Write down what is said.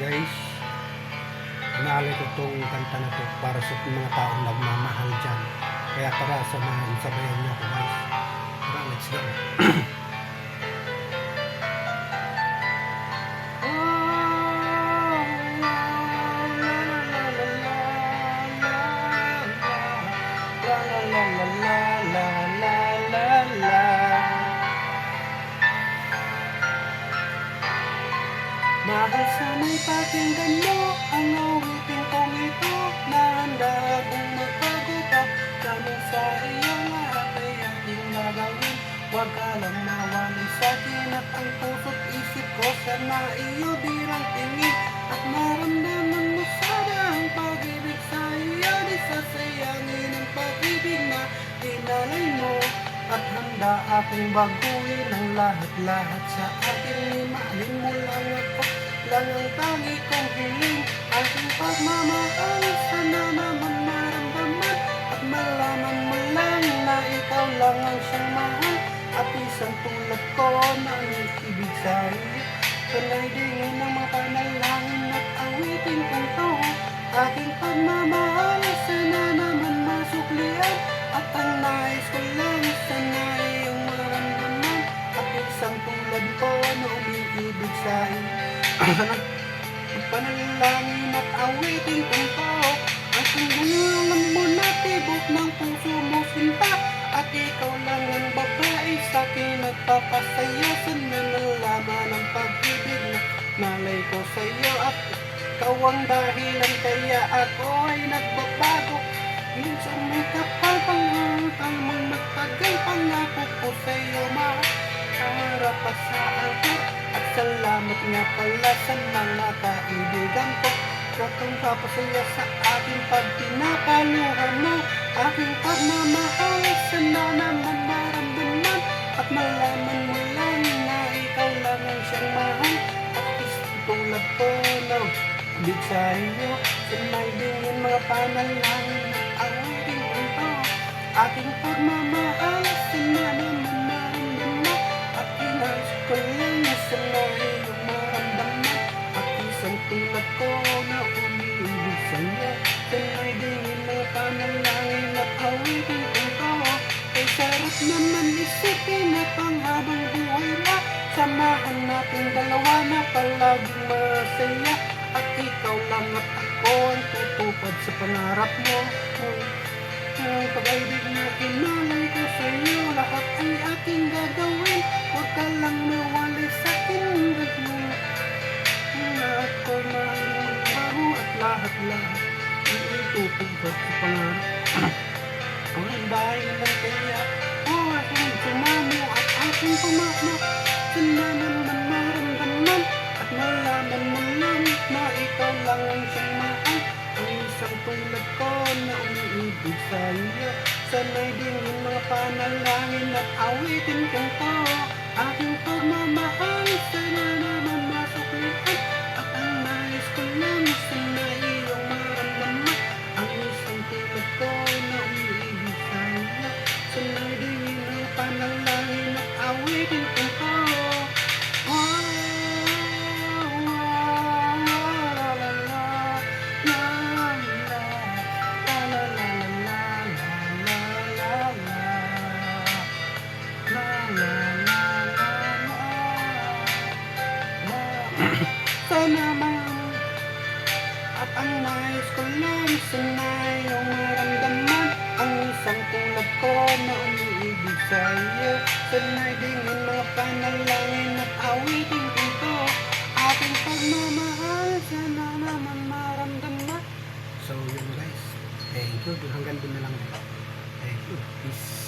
guys, inaalay ko tong kanta na to para sa mga taong nagmamahal dyan. Kaya tara, sabayan niyo ako guys. Tara, let's go. Mahal, sana'y pakinggan mo ang awitin kong ito na handa akong magbago pa lamang sa iyong lahat ay aking gagawin. Huwag ka lang mawalay sa'kin at ang puso't isip ko sana iyo bilang tingin at maramdaman mo sana ang pag-ibig sa iyo. Di sasayangin ang pag-ibig na inalay mo at handa akong baguhin ang lahat-lahat sa akin. Mahalin mo lang ako, lang ang tangi kong hiling. Aking pagmamahal sana naman maramdaman at malaman mo lang na ikaw lang ang siyang mahal at isang tulad ko na ibig sa iyo. Sana'y dingin ng mga panalangin at awitin kong to. Aking pagmamahal sana naman masuklian at ang nais ko lang sana iyong maramdaman at isang tulad ko na umiibig sa iyo. Panalangin at awitin kong to. At ang gulangan mo na tibok ng puso mo sinta at ikaw lang ang babae sa'kin nagpapasaya. Sana nalaman ang pag-ibig na nalay ko sa'yo at ikaw ang dahilan kaya ako ay nagbabago. Minsan may kapal pangutang mong magtagal pangako ko sa'yo maharap pa sa ako. At salamat nga pala sa mga kaibigan ko Katong papasaya sa akin pag pinapaluha mo aking pagmamahal. Sana naman maramdaman at malaman mo lang na ikaw lang ang siyang mahal. At isang tulad ko na ibig sa iyo. Sana'y dingin mga panalangin at awitin ito. Aking pagmamahal sana naman maramdaman at inais ko lang sana iyong maramdaman. At isang tulad ko na umiibig sa iyo. Sana'y dingin mga panalangin at awitin ito. Kay sarap naman isipin at panghabang buhay na samahan natin dalawa na palaging masaya. At ikaw lang at ako ang tutupad sa pangarap mo. Ang pag-ibig na inalay ko sa iyo, lahat ay aking gagawin. Huwag ka lang mawalay sa'kin, gagawin na ako'y mahalaro at lahat-lahat ay tutupad sa pangarap. Ang dahil lang kaya o aking sumamo at aking pumakmak. Sana naman maramdaman at malaman mo lang na ikaw lang ang siyang mahal. Ang isang tulad ko na umiibig sa iyo. Sana'y dingin mga panalangin at awitin kong to. Aking pagmamahal sana naman masuklian at ang nais ko lang sana iyong maramdaman. Ang isang tulad ko na umiibig sa iyo. Sana'y dingin mga panalangin at awitin kong to. Sana man at ang nais ko lang sana iyong maramdaman. Ang isang tulad ko na umiibig sa iyo. Sana'y dingin mga panalangin at awitin ko aking pagmamahal. Sana naman maramdaman. So yun guys, thank you. Hanggang doon na lang. Thank you. Peace.